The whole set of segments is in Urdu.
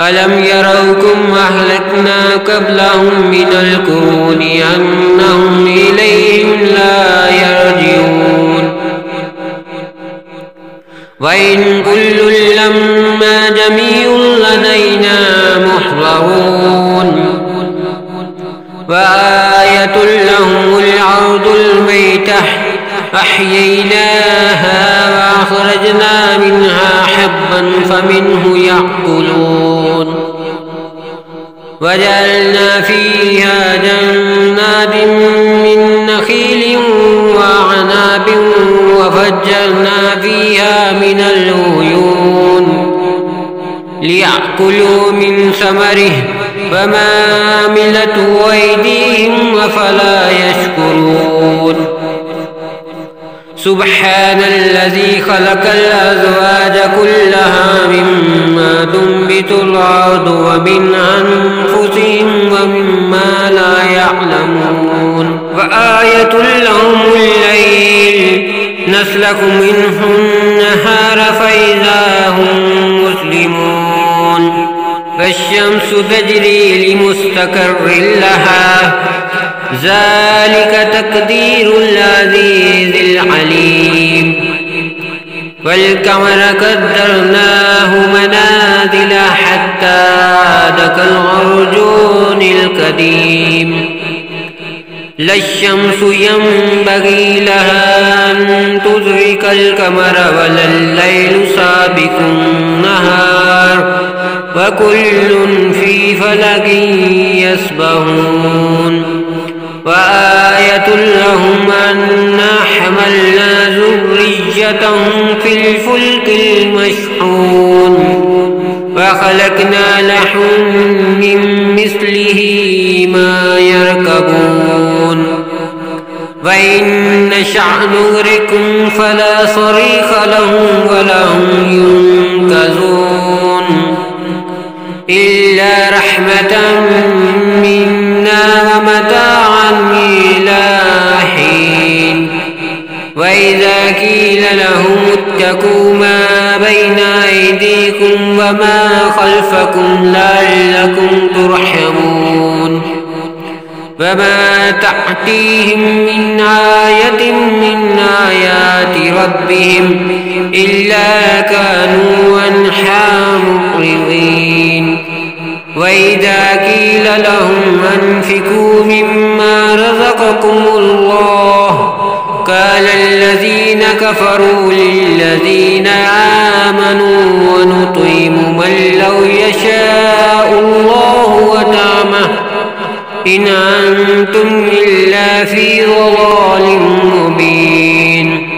ألم يروا كم أهلكنا قبلهم من القرون أنهم إليهم لا يرجعون وإن كل لما جميع لدينا محضرون وآية لهم الأرض الميتة أحييناها وأخرجنا منها حبا فمنه يأكلون وجعلنا فيها جنات من نخيل وأعناب وفجرنا فيها من العيون ليأكلوا من ثمره فما عملته أيديهم أفلا يشكرون سبحان الذي خلق الأزواج كلها مما تنبت الأرض ومن أنفسهم ومما لا يعلمون وآية لهم الليل نسلك منه النهار فإذا هم مسلمون والشمس تجري لمستقر لها ذلك تقدير العزيز العليم والقمر قدرناه منازل حتى عاد كالعرجون القديم لا الشمس ينبغي لها أن تدرك القمر ولا الليل سابق النهار وكل في فلك يسبحون وآية لهم أنا حملنا ذريتهم في الفلك المشحون وخلقنا لهم من مثله ما يركبون وإن نشأ نغرقهم فلا صريخ لهم ولا هم ينقذون إلا رحمة منا ومتاعا إلى حين وإذا قيل لهم اتقوا ما بين أيديكم وما خلفكم لعلكم ترحمون وما تأتيهم من آية من آيات ربهم إلا كانوا عنها معرضين وإذا قيل لهم أنفقوا مما رزقكم الله قال الذين كفروا للذين آمنوا ونطعم من لو يشاء الله وطعمه إن أنتم إلا في ضلال مبين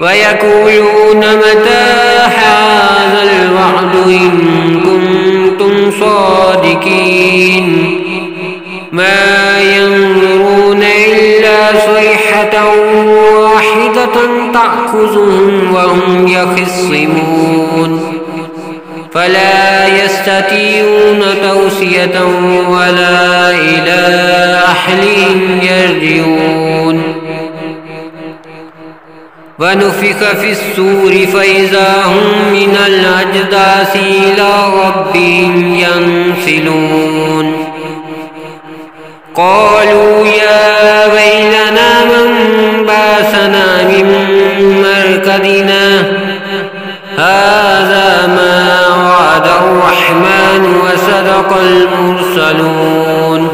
ويقولون متى هذا الوعد إن كنتم صادقين ما ينظرون إلا صيحة واحدة تأخذهم وهم يخصمون فلا يستطيعون توصية ولا إلى أهلهم يرجعون ونفخ في الصور فإذا هم من الأجداث إلى ربهم ينسلون قالوا يا ويلنا من بعثنا من مرقدنا هذا ما وعد الرحمن وصدق المرسلون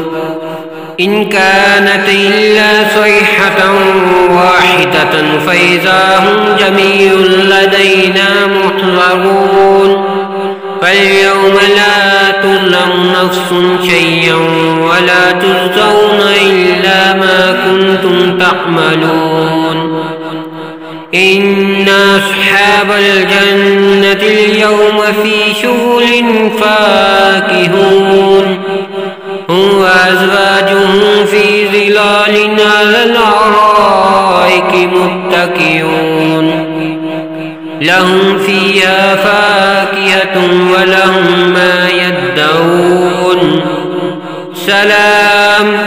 إن كانت إلا صيحة واحدة فإذا هم جميع لدينا محضرون فاليوم لا تظلم نفس شيئا ولا تجزون إلا ما كنتم تعملون إن أصحاب الجنة اليوم في شغل فاكهون هم وأزواجهم في ظلال على الأرائك متكئون لهم فيها فاكهة ولهم ما يدعون سلام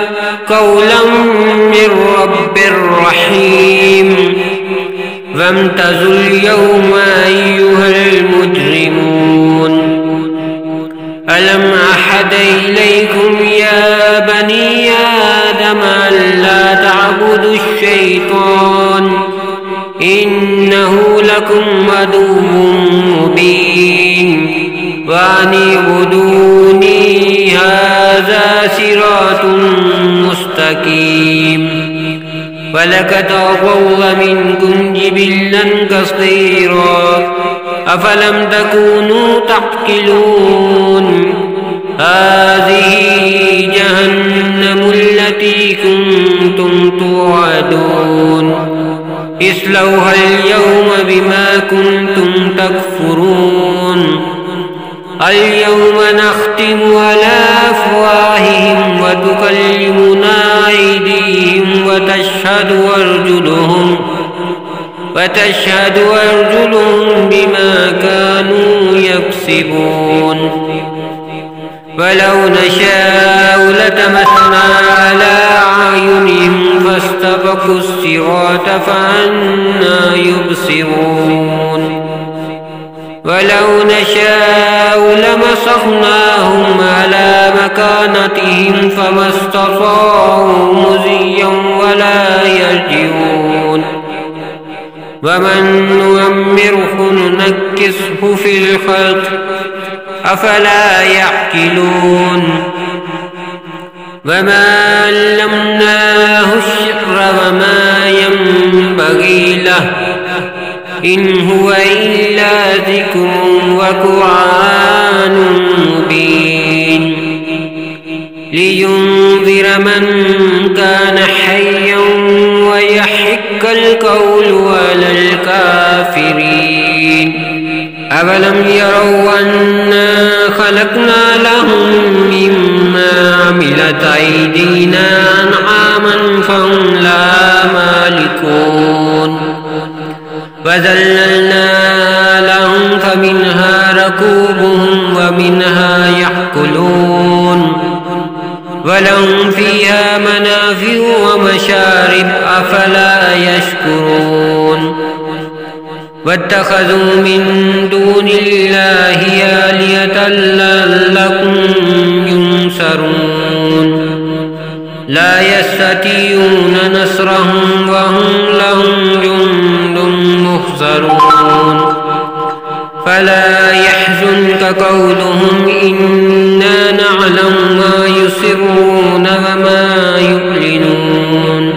قولا من رب رحيم وامتازوا اليوم أيها المجرمون ألم أحد إليكم يا بني آدم ألا تعبدوا الشيطان إنه لكم عدو مبين وأن اعبدوني هذا صراط مستقيم ولقد أضل منكم جبلا كثيرا أفلم تكونوا تعقلون هذه جهنم التي كنتم توعدون اصلوها اليوم بما كنتم تكفرون اليوم نختم على أفواههم وتكلمنا أيديهم وتشهد أرجلهم بما كانوا يكسبون ولو نشاء لتمسنا على أعينهم فاستبقوا الصراط فأنى يبصرون ولو نشاء لمسخناهم على مكانتهم فما استطاعوا مضيا ولا يرجعون ومن نؤمره ننكسه في الخلق أفلا يعقلون وما علمناه الشعر وما ينبغي له إن هو إلا ذكر وقرآن مبين لينذر من كان حيا ويحق القول على الكافرين أولم يروا أنا خلقنا لهم مما عملت أيدينا أنعاما فهم لا مالكون وذللنا لهم فمنها ركوبهم ومنها يأكلون ولهم فيها منافع ومشارب أفلا يشكرون واتخذوا من دون الله آلهة لعلهم ينصرون لا يستطيعون نصرهم وهم لهم جند محضرون فلا يحزنك قولهم إنا نعلم ما يسرون وما يعلنون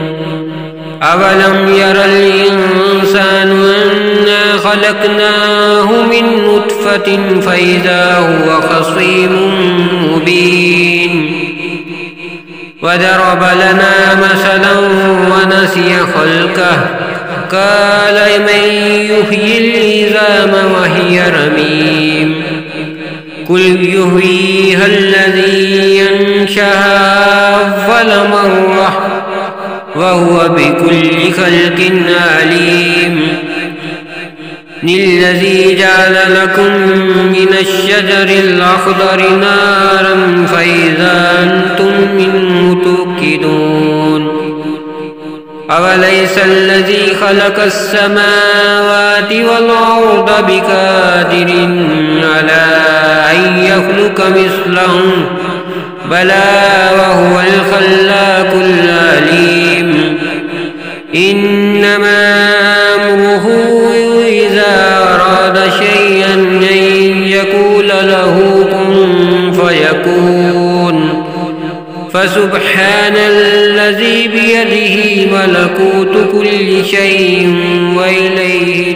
أولم ير الإنسان أنا خلقناه من نطفة فإذا هو خصيم مبين وضرب لنا مثلا ونسي خلقه قال من يحيي العظام وهي رميم قل يحييها الذي ينشأها أول مرة وهو بكل خلق عليم الذي جعل لكم من الشجر الأخضر نارا فإذا أنتم منه توقدون أوليس الذي خلق السماوات والأرض بقادر على أن يخلق مثلهم بلى وهو الخلاق العليم إنما أمره إذا أراد شيئا أن يقول له كن فيكون فسبحان الذي بيده ملكوت كل شيء وإليه